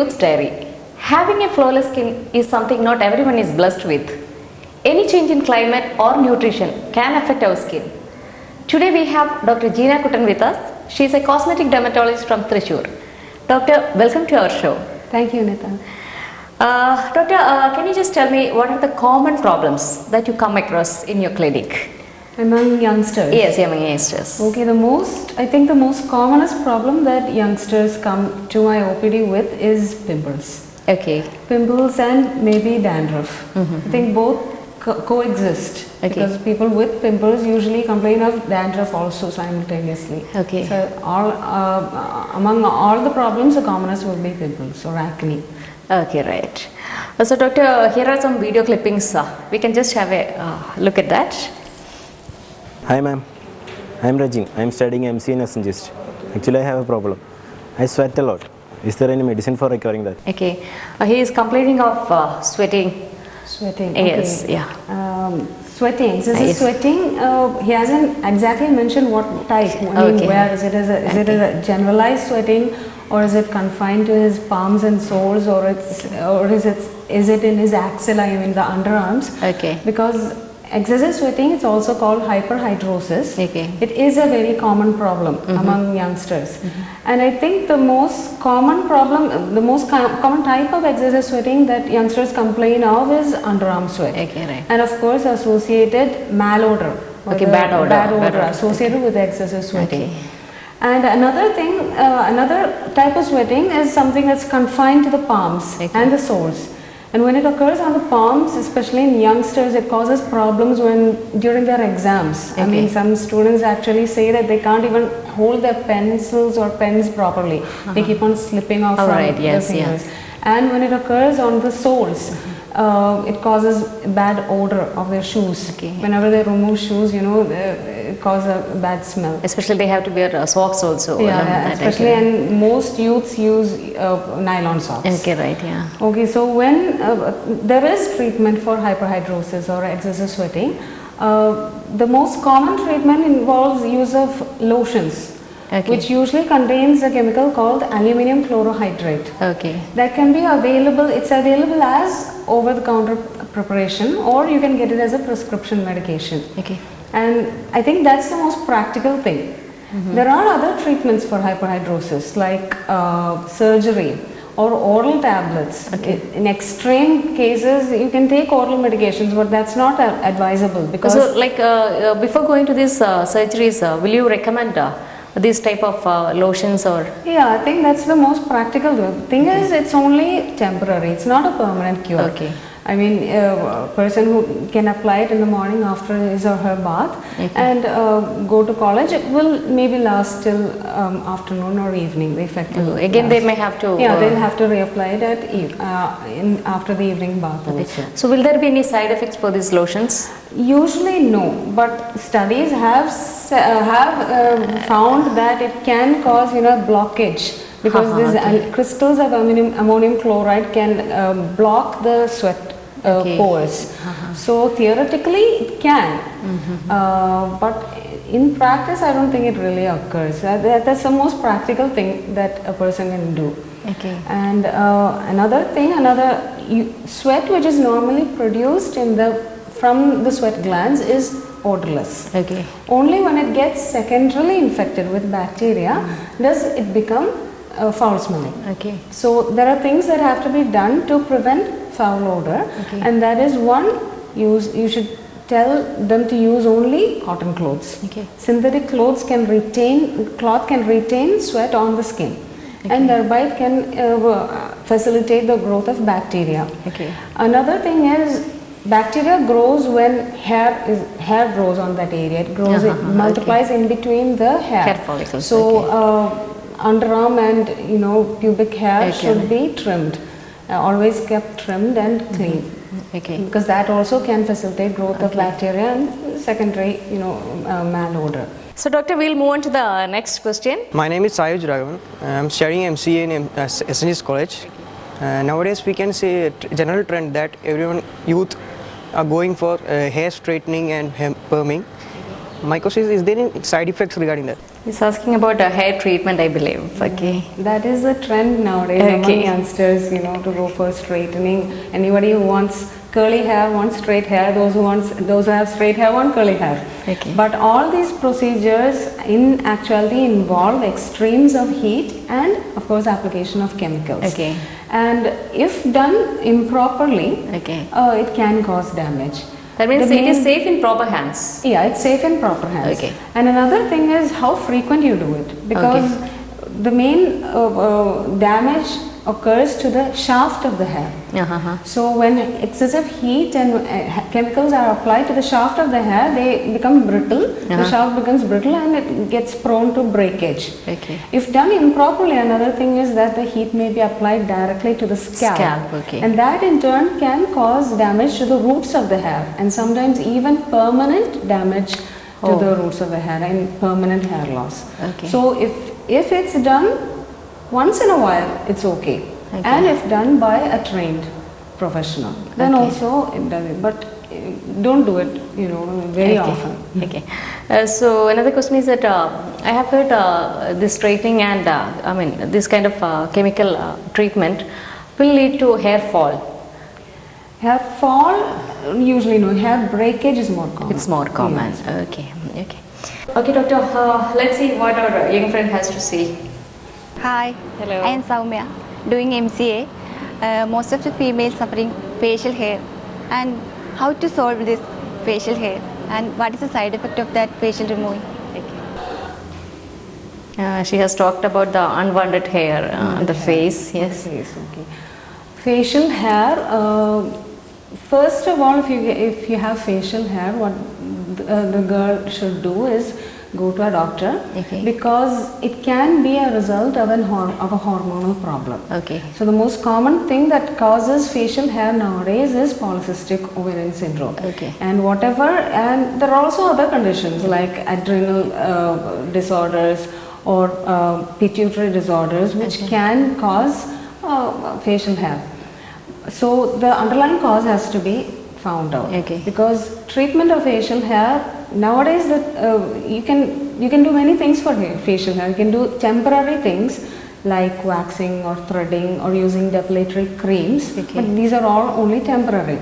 youth's diary. Having a flawless skin is something not everyone is blessed with. Any change in climate or nutrition can affect our skin. Today we have Dr. Jeena Kuttan with us. She is a cosmetic dermatologist from Thrissur. Doctor, welcome to our show. Thank you, Nita. Doctor, can you just tell me what are the common problems that you come across in your clinic? Among youngsters? Yes, among youngsters. Okay, I think the most commonest problem that youngsters come to my OPD with is pimples. Okay. Pimples and maybe dandruff. I think both coexist because people with pimples usually complain of dandruff also simultaneously. Okay. So among all the problems, the commonest would be pimples or acne. Okay, right. So doctor, here are some video clippings. We can just have a look at that. Hi ma'am, I am Rajin. I am studying MC and Essentialist. Actually I have a problem. I sweat a lot. Is there any medicine for recovering that? Okay. He is complaining of sweating. Sweating. Yes, okay. yeah. Sweating. So Yes. sweating, he hasn't exactly mentioned what type. I mean, where is it? Is it a generalized sweating, or is it confined to his palms and soles, or is it in his axilla, I mean the underarms? Okay. Because excessive sweating, it's also called hyperhidrosis. Okay. It is a very common problem among youngsters. And I think the most common problem, the most common type of excessive sweating that youngsters complain of is underarm sweat. Okay, right. And of course associated malodor. Okay, bad odor. Bad odor associated with excessive sweating. Okay. And another thing, another type of sweating is something that's confined to the palms and the soles. And when it occurs on the palms, especially in youngsters, it causes problems during their exams. I mean, some students actually say that they can't even hold their pencils or pens properly. They keep on slipping off from their fingers. Yes. And when it occurs on the soles, it causes bad odor of their shoes. Okay. Whenever they remove shoes, it causes a bad smell. Especially they have to wear socks also. Yeah, especially, and most youths use nylon socks. Okay, right, yeah. Okay, so when there is treatment for hyperhidrosis or excessive sweating, the most common treatment involves use of lotions. Okay. Which usually contains a chemical called aluminum chlorohydrate. Okay. That can be available, it's available as over-the-counter preparation, or you can get it as a prescription medication. Okay. And I think that's the most practical thing. There are other treatments for hyperhidrosis like surgery or oral tablets. Okay. In extreme cases, you can take oral medications, but that's not advisable because... So like before going to these surgeries, will you recommend this type of lotions or? Yeah, I think that's the most practical. The thing is, it's only temporary. It's not a permanent cure. Okay. I mean, a person who can apply it in the morning after his or her bath and go to college, it will maybe last till afternoon or evening. The effect will again, last. they may have to. Yeah, they'll have to reapply it after the evening bath also. So, will there be any side effects for these lotions? Usually no, but studies have found that it can cause blockage because these crystals of ammonium chloride can block the sweat pores. So theoretically it can, but in practice I don't think it really occurs. That's the most practical thing that a person can do. Okay. And another sweat which is normally produced from the sweat glands is odorless. Okay. Only when it gets secondarily infected with bacteria does it become foul smelling. Okay. So there are things that have to be done to prevent foul odor, and that is one, you should tell them to use only cotton clothes. Okay. Synthetic cloth can retain sweat on the skin, and thereby it can facilitate the growth of bacteria. Okay. Another thing is, bacteria grows when hair grows on that area. It grows, it multiplies in between the hair follicles. So underarm and pubic hair should be trimmed, always kept trimmed and clean. Okay. Because that also can facilitate growth of bacteria and secondary malodor. So doctor, we'll move on to the next question. My name is Sayuj Raghavan. I'm studying MCA in SNG's college. Nowadays we can see a general trend that youth are going for hair straightening and hair perming. My question is there any side effects regarding that? He's asking about a hair treatment, I believe. Okay. That is a trend nowadays among youngsters, to go for straightening. Anybody who wants curly hair wants straight hair. Those who have straight hair want curly hair. Okay. But all these procedures in actuality involve extremes of heat and of course application of chemicals. Okay. And if done improperly, Okay. it can cause damage. That means it is safe in proper hands. Yeah, it's safe in proper hands. Okay. And another thing is how frequent you do it, because the main damage occurs to the shaft of the hair. So when excessive heat and chemicals are applied to the shaft of the hair, they become brittle. The shaft becomes brittle and it gets prone to breakage. Okay. If done improperly, another thing is that the heat may be applied directly to the scalp. Okay. And that in turn can cause damage to the roots of the hair and sometimes even permanent damage to the roots of the hair and permanent hair loss. Okay. So if it's done once in a while, it's okay. And if done by a trained professional, then also it does it. But don't do it, very often. Okay. So another question is that I have heard this straightening and this kind of chemical treatment will lead to hair fall. Hair fall, usually no. Hair breakage is more common. It's more common. Yes. Okay. Okay, doctor. Let's see what our young friend has to say. Hi. Hello. I am Soumya, doing MCA. Most of the females suffering facial hair, and how to solve this facial hair, and what is the side effect of that facial removing? She has talked about the unwanted hair on the face. Yes. Okay. Facial hair. First of all, if you have facial hair, what the girl should do is go to a doctor, because it can be a result of a hormonal problem. Okay. So the most common thing that causes facial hair nowadays is polycystic ovarian syndrome. Okay. And there are also other conditions like adrenal disorders or pituitary disorders which can cause facial hair. So the underlying cause has to be found out. Because treatment of facial hair nowadays, you can do many things for facial hair. You can do temporary things like waxing or threading or using depilatory creams, but these are all only temporary.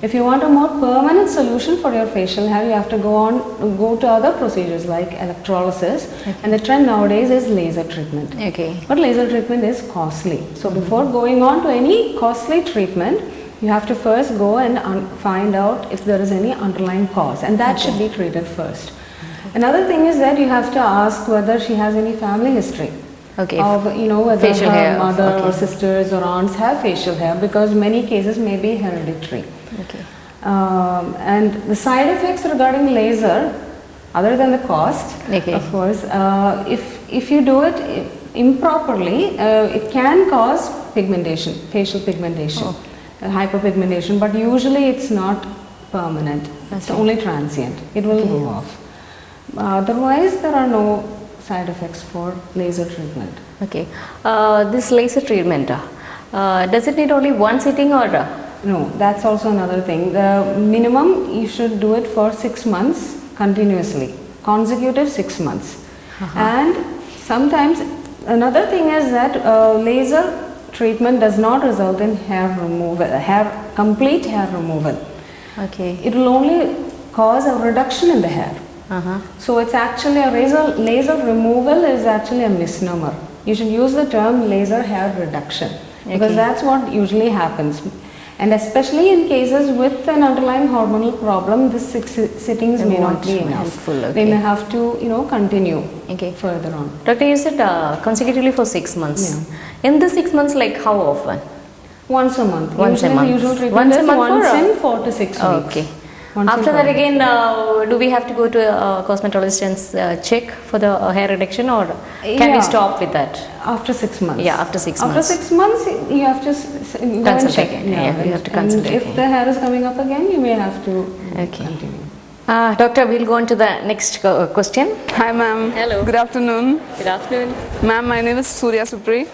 If you want a more permanent solution for your facial hair, you have to go to other procedures like electrolysis, and the trend nowadays is laser treatment. But laser treatment is costly. So before going on to any costly treatment, you have to first go and find out if there is any underlying cause, and that should be treated first. Another thing is that you have to ask whether she has any family history. Of whether facial her hair. mother or sisters or aunts have facial hair, because many cases may be hereditary. And the side effects regarding laser, other than the cost, of course, if you do it improperly, it can cause pigmentation, facial pigmentation, hyperpigmentation, but usually it's not permanent. It's only transient. It will go off. Otherwise, there are no side effects for laser treatment. This laser treatment, does it need only one sitting or? No, that's also another thing. The minimum you should do it for 6 months continuously, consecutive 6 months. And sometimes another thing is that laser treatment does not result in hair removal, complete hair removal. It will only cause a reduction in the hair. So it's actually a laser removal is actually a misnomer. You should use the term laser hair reduction, because that's what usually happens. And especially in cases with an underlying hormonal problem, this 6 sittings may not be enough. They may have to, continue further on. Doctor, you said consecutively for 6 months. In the 6 months, like how often? Once a month. Once a month. Usual treatment Once a is month once for in 4 to 6 weeks. After that again, do we have to go to a cosmetologist and check for the hair reduction, or can we stop with that? After 6 months. After 6 months. After 6 months, you have to go and check. You have to consult again. If the hair is coming up again, you may have to continue. Doctor, we'll go on to the next question. Hi ma'am. Hello. Good afternoon. Good afternoon. Ma'am, my name is Surya Supri.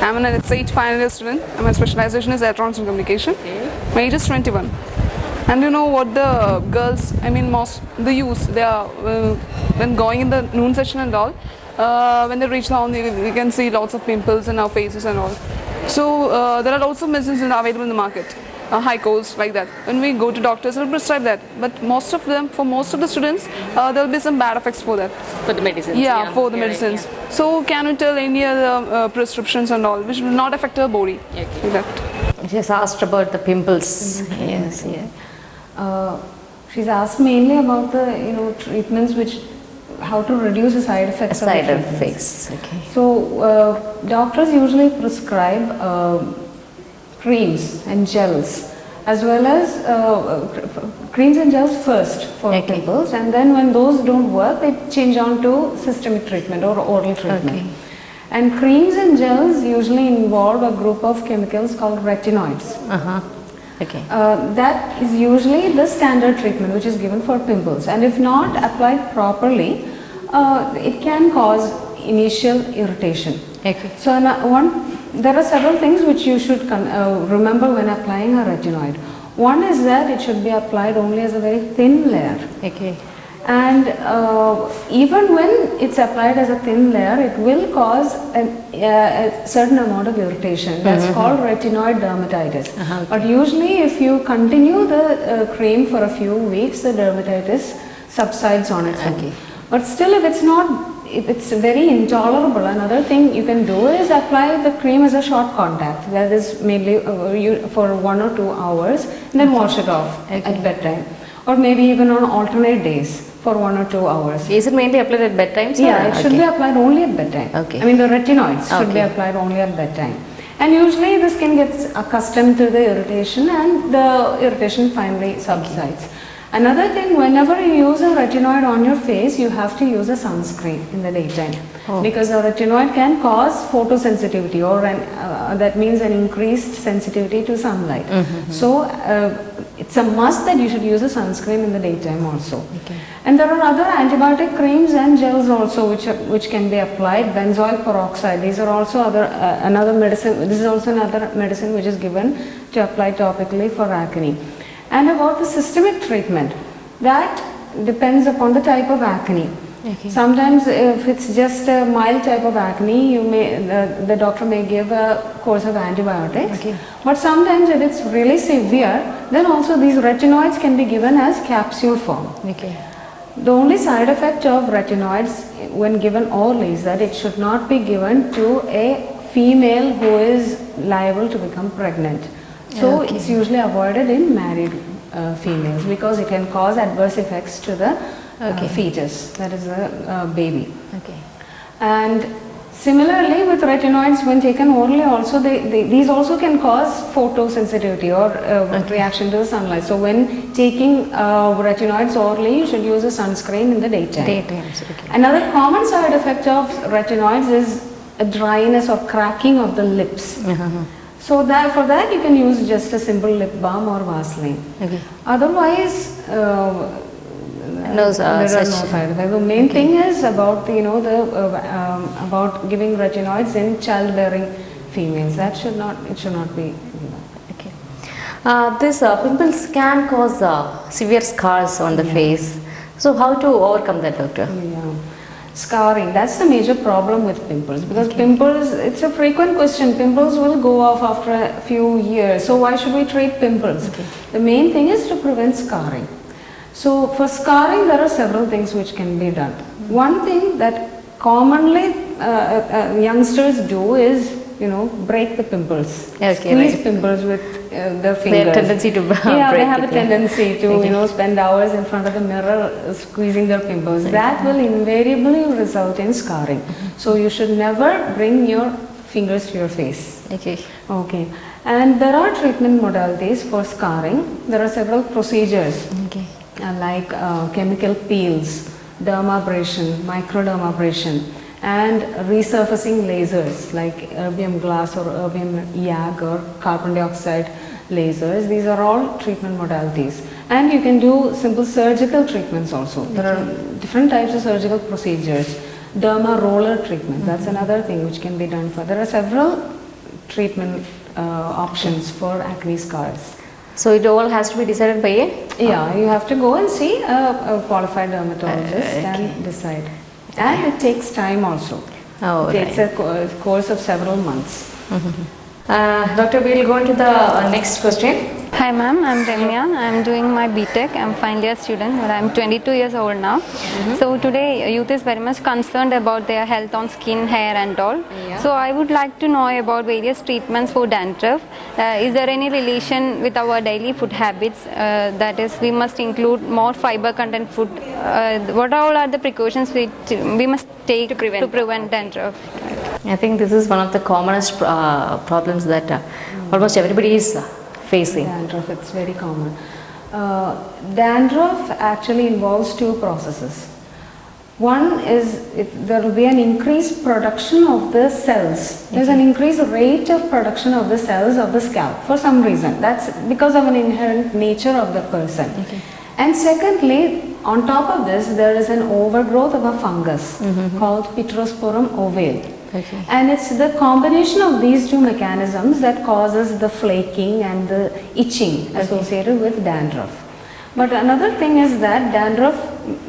I'm an SH final year student and my specialization is electronics and communication. My age is 21. And you know what the girls, the youths, they are when going in the noon session and all, when they reach down, we can see lots of pimples in our faces and all. So there are lots of medicines available in the market, high cost like that. When we go to doctors, they'll prescribe that. But most of them, for most of the students, there'll be some bad effects for that. For the medicines? Yeah, for the You're medicines. right, yeah. So can you tell any other prescriptions and all which will not affect our body? Okay. Like that. She has asked about the pimples. Yes, yeah. She's asked mainly about the treatments which how to reduce the side effects. Side of the treatments. effects. Okay. So doctors usually prescribe creams and gels, as well as creams and gels first for Okay. pimples, and then when those don't work, they change on to systemic treatment or oral treatment. Okay. And creams and gels usually involve a group of chemicals called retinoids. Okay. That is usually the standard treatment which is given for pimples, and if not applied properly, it can cause initial irritation. Okay. So there are several things which you should remember when applying a retinoid. One is that it should be applied only as a very thin layer. Okay. And even when it's applied as a thin layer, it will cause a certain amount of irritation. That's called retinoid dermatitis. Okay. But usually if you continue the cream for a few weeks, the dermatitis subsides on its own. Okay. But still, if it's very intolerable, another thing you can do is apply the cream as a short contact. That is mainly for 1 or 2 hours, and then wash it off at bedtime. Or maybe even on alternate days for 1 or 2 hours. Is it mainly applied at bedtime? Sir? Yeah, it should be applied only at bedtime. Okay. I mean, the retinoids should be Okay. applied only at bedtime. And usually the skin gets accustomed to the irritation, and the irritation finally subsides. Another thing, whenever you use a retinoid on your face, you have to use a sunscreen in the daytime. Because a retinoid can cause photosensitivity, or that means an increased sensitivity to sunlight. So it's a must that you should use a sunscreen in the daytime also. Okay. And there are other antibiotic creams and gels also which can be applied. Benzoyl peroxide, these are also another medicine. This is also another medicine which is given to apply topically for acne. And about the systemic treatment, that depends upon the type of acne. Okay. Sometimes if it's just a mild type of acne, the doctor may give a course of antibiotics. Okay. But sometimes if it's really severe, then also these retinoids can be given as capsule form. Okay. The only side effect of retinoids when given orally is that it should not be given to a female who is liable to become pregnant. So Okay. it's usually avoided in married females because it can cause adverse effects to the fetus, that is the baby. Okay. And similarly with retinoids, when taken orally also, these also can cause photosensitivity or reaction to the sunlight. So when taking retinoids orally, you should use a sunscreen in the daytime. Okay. Another common side effect of retinoids is a dryness or cracking of the lips. So for that you can use just a simple lip balm or Vaseline. Okay. Otherwise, there are no side effects. The main thing is about about giving retinoids in childbearing females. It should not be. Okay. This pimples can cause severe scars on the face. So how to overcome that, doctor? Yeah. Scarring, that's the major problem with pimples, because pimples, it's a frequent question, pimples will go off after a few years, so why should we treat pimples? The main thing is to prevent scarring. So for scarring there are several things which can be done. One thing that commonly youngsters do is break the pimples, squeeze pimples with their fingers. They have tendency to break they have a it, tendency to spend hours in front of the mirror squeezing their pimples. That will invariably result in scarring. So you should never bring your fingers to your face. Okay. And there are treatment modalities for scarring. There are several procedures like chemical peels, dermabrasion, microdermabrasion, and resurfacing lasers like erbium glass or erbium YAG or carbon dioxide lasers. These are all treatment modalities. And you can do simple surgical treatments also. There are different types of surgical procedures. Derma roller treatment, that's another thing which can be done for. There are several treatment options for acne scars. So it all has to be decided by Yeah, you have to go and see a qualified dermatologist and decide. And it takes time also. Oh, It takes a course of several months. Doctor, we will go on to the next question. Hi ma'am, I'm Remya. I'm doing my BTech. I'm final year student, but I'm 22 years old now. So today youth is very much concerned about their health on skin, hair and all. Yeah. So I would like to know about various treatments for dandruff. Is there any relation with our daily food habits? That is, we must include more fiber content food. What all are the precautions we must take to prevent dandruff? I think this is one of the commonest problems that almost everybody is facing. Dandruff, it's very common. Dandruff actually involves two processes. One is there will be an increased production of the cells. There's an increased rate of production of the cells of the scalp for some reason. That's because of an inherent nature of the person. And secondly, on top of this, there is an overgrowth of a fungus called Pityrosporum ovale. And it's the combination of these two mechanisms that causes the flaking and the itching associated with dandruff. But another thing is that dandruff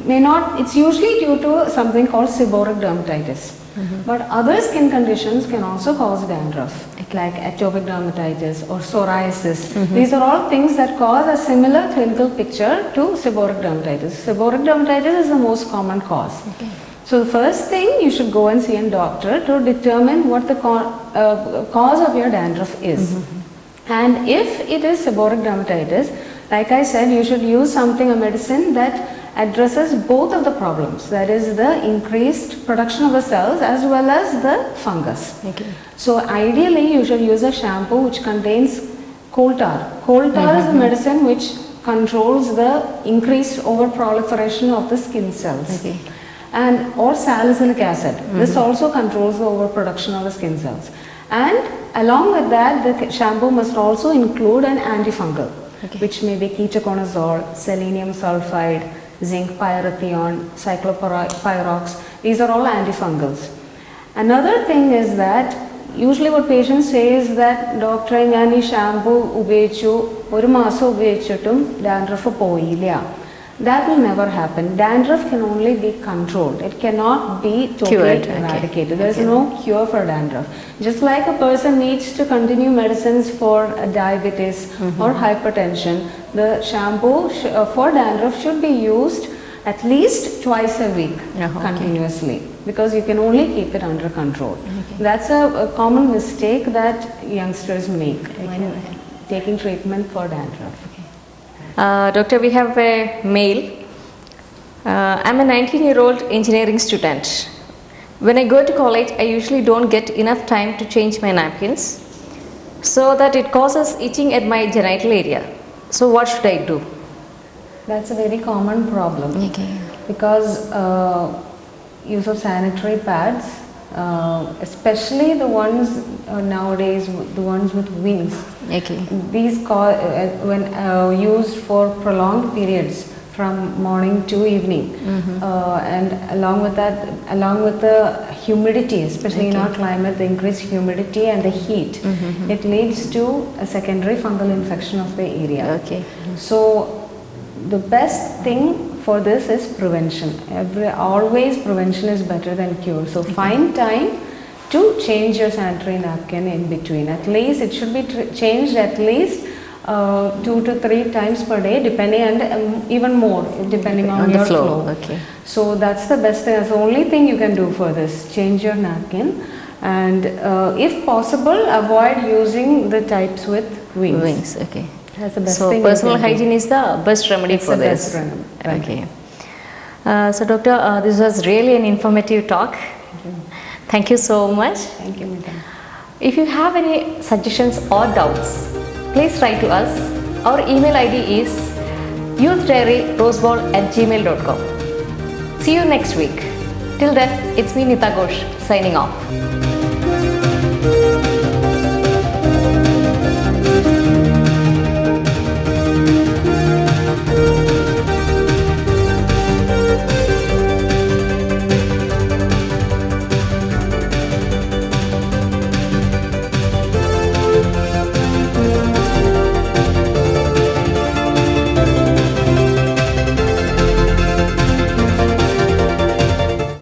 may not, it's usually due to something called seborrheic dermatitis. But other skin conditions can also cause dandruff, like atopic dermatitis or psoriasis. These are all things that cause a similar clinical picture to seborrheic dermatitis. Seborrheic dermatitis is the most common cause. So the first thing, you should go and see a doctor to determine what the cause of your dandruff is. And if it is seborrheic dermatitis, like I said, you should use a medicine that addresses both of the problems, that is the increased production of the cells as well as the fungus. So ideally you should use a shampoo which contains coal tar. Coal tar is a medicine which controls the increased overproliferation of the skin cells. And or salicylic acid. This also controls the overproduction of the skin cells. And along with that, the shampoo must also include an antifungal, which may be ketoconazole, selenium sulfide, zinc pyrithione, cyclopyrox. These are all antifungals. Another thing is that usually what patients say is that doctor, ഞാൻ ഈ shampoo ഉപയോഗിച്ചു ഒരു മാസം ഉപയോഗിച്ചിട്ടും dandruff പോയില്ല. That will never happen. Dandruff can only be controlled. It cannot be totally eradicated. There is no cure for dandruff. Just like a person needs to continue medicines for diabetes or hypertension, the shampoo for dandruff should be used at least twice a week continuously, because you can only keep it under control. That's a common mistake that youngsters make when taking treatment for dandruff. Doctor, we have a mail. I'm a 19-year-old engineering student. When I go to college, I usually don't get enough time to change my napkins, so that it causes itching at my genital area. So what should I do? That's a very common problem, because use of sanitary pads, especially the ones nowadays, the ones with wings. These when used for prolonged periods from morning to evening, and along with that, along with the humidity, especially in our climate, the increased humidity and the heat, it leads to a secondary fungal infection of the area. So the best thing for this is prevention. Always prevention is better than cure. So find time to change your sanitary napkin in between. At least it should be changed at least 2 to 3 times per day, depending, and even more depending on your flow. So that's the best thing. That's the only thing you can do for this. Change your napkin, and if possible, avoid using the types with wings. That's the best thing. So personal hygiene is the best remedy for this. So doctor, this was really an informative talk. Thank you so much. Thank you, Meeta. If you have any suggestions or doubts, please write to us. Our email ID is youthdiaryroseball@gmail.com. See you next week. Till then, it's me, Nita Ghosh, signing off.